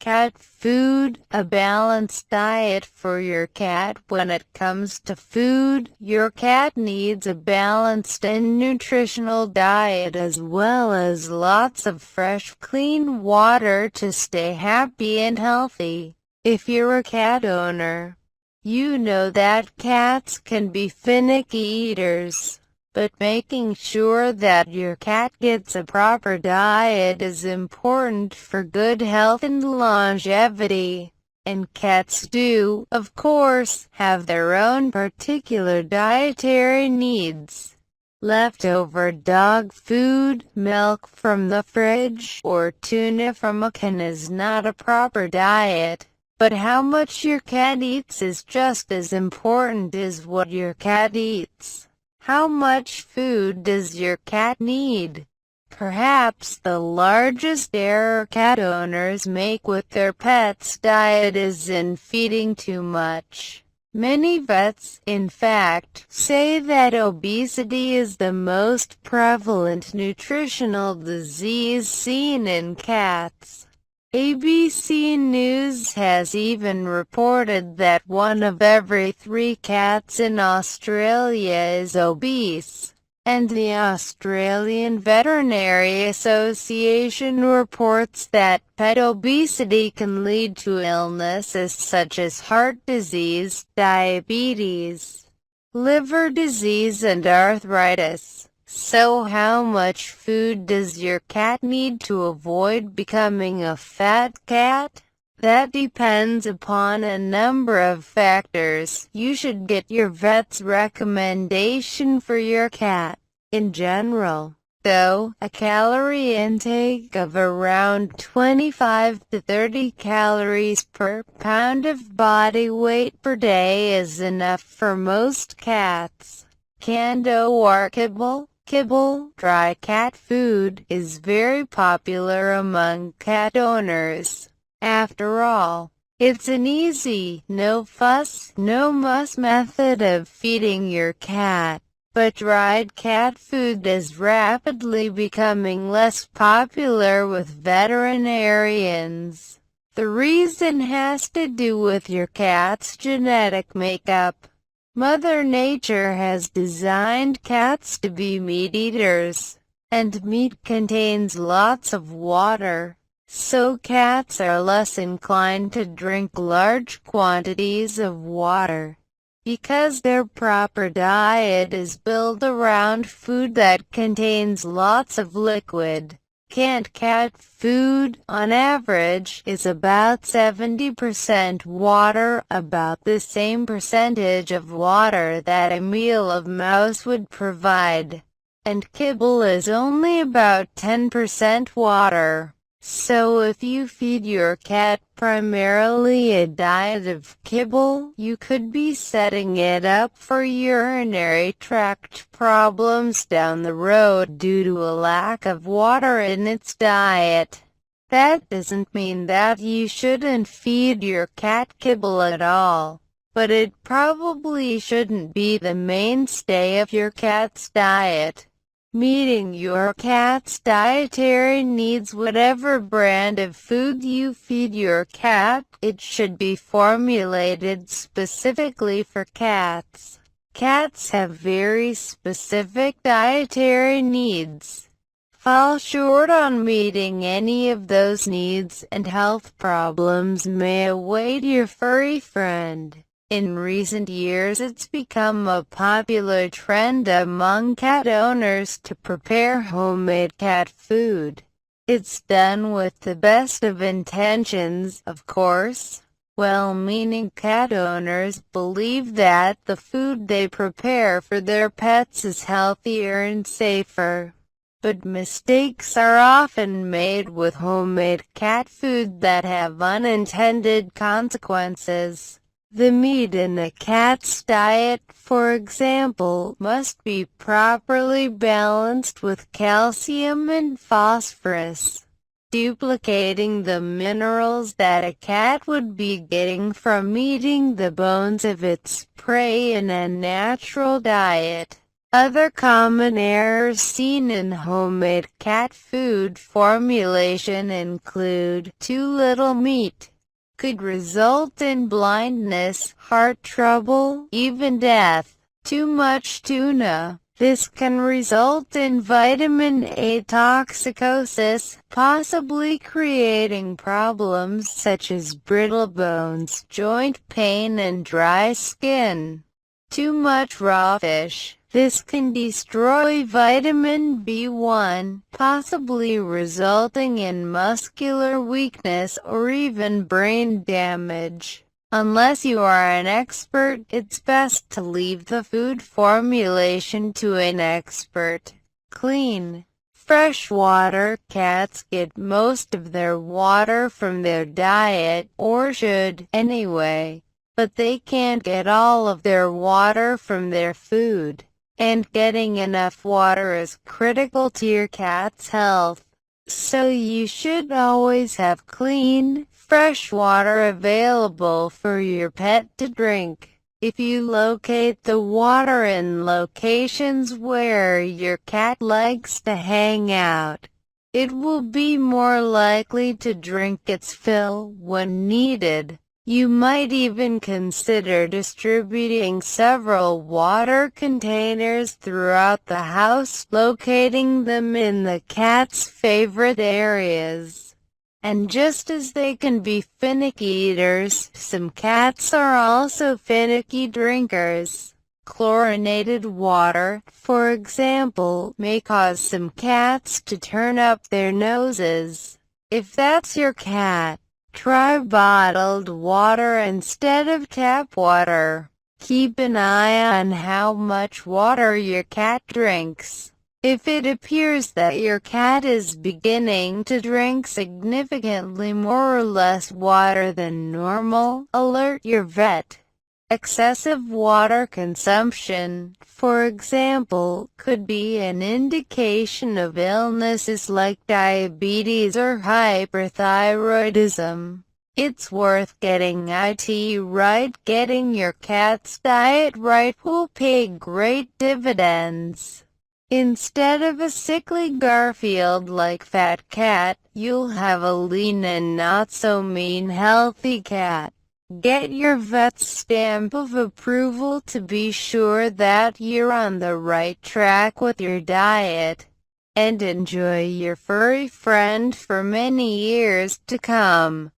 cat food, a balanced diet for your cat. When it comes to food, your cat needs a balanced and nutritional diet as well as lots of fresh, clean water to stay happy and healthy. If you're a cat owner, you know that cats can be finicky eaters. But making sure that your cat gets a proper diet is important for good health and longevity. And cats do, of course, have their own particular dietary needs. Leftover dog food, milk from the fridge, or tuna from a can is not a proper diet. But how much your cat eats is just as important as what your cat eats. How much food does your cat need? Perhaps the largest error cat owners make with their pets' diet is in feeding too much. Many vets, in fact, say that obesity is the most prevalent nutritional disease seen in cats. ABC News has even reported that 1 of every 3 cats in Australia is obese, and the Australian Veterinary Association reports that pet obesity can lead to illnesses such as heart disease, diabetes, liver disease and arthritis. So how much food does your cat need to avoid becoming a fat cat? That depends upon a number of factors. You should get your vet's recommendation for your cat. In general, though, a calorie intake of around 25 to 30 calories per pound of body weight per day is enough for most cats. Canned or kibble, dry cat food, is very popular among cat owners. After all, it's an easy, no fuss, no muss method of feeding your cat. But dried cat food is rapidly becoming less popular with veterinarians. The reason has to do with your cat's genetic makeup. Mother Nature has designed cats to be meat eaters, and meat contains lots of water, so cats are less inclined to drink large quantities of water. Because their proper diet is built around food that contains lots of liquid. Canned cat food, on average, is about 70% water, about the same percentage of water that a meal of mouse would provide. And kibble is only about 10% water. So if you feed your cat primarily a diet of kibble, you could be setting it up for urinary tract problems down the road due to a lack of water in its diet. That doesn't mean that you shouldn't feed your cat kibble at all, but it probably shouldn't be the mainstay of your cat's diet. Meeting your cat's dietary needs. Whatever brand of food you feed your cat, it should be formulated specifically for cats. Cats have very specific dietary needs. Fall short on meeting any of those needs, and health problems may await your furry friend. In recent years, it's become a popular trend among cat owners to prepare homemade cat food. It's done with the best of intentions, of course. Well-meaning cat owners believe that the food they prepare for their pets is healthier and safer. But mistakes are often made with homemade cat food that have unintended consequences. The meat in a cat's diet, for example, must be properly balanced with calcium and phosphorus, duplicating the minerals that a cat would be getting from eating the bones of its prey in a natural diet. Other common errors seen in homemade cat food formulation include too little meat. Could result in blindness, heart trouble, even death. Too much tuna. This can result in vitamin A toxicosis, possibly creating problems such as brittle bones, joint pain and dry skin. Too much raw fish. This can destroy vitamin B1, possibly resulting in muscular weakness or even brain damage. Unless you are an expert, it's best to leave the food formulation to an expert. Clean. Fresh water. Cats get most of their water from their diet, or should, anyway. But they can't get all of their water from their food. And getting enough water is critical to your cat's health. So you should always have clean, fresh water available for your pet to drink. If you locate the water in locations where your cat likes to hang out, it will be more likely to drink its fill when needed. You might even consider distributing several water containers throughout the house, locating them in the cat's favorite areas. And just as they can be finicky eaters, some cats are also finicky drinkers. Chlorinated water, for example, may cause some cats to turn up their noses. If that's your cat, try bottled water instead of tap water. Keep an eye on how much water your cat drinks. If it appears that your cat is beginning to drink significantly more or less water than normal, alert your vet. Excessive water consumption, for example, could be an indication of illnesses like diabetes or hyperthyroidism. It's worth getting it right. Getting your cat's diet right will pay great dividends. Instead of a sickly Garfield-like fat cat, you'll have a lean and not-so-mean healthy cat. Get your vet's stamp of approval to be sure that you're on the right track with your diet, and enjoy your furry friend for many years to come.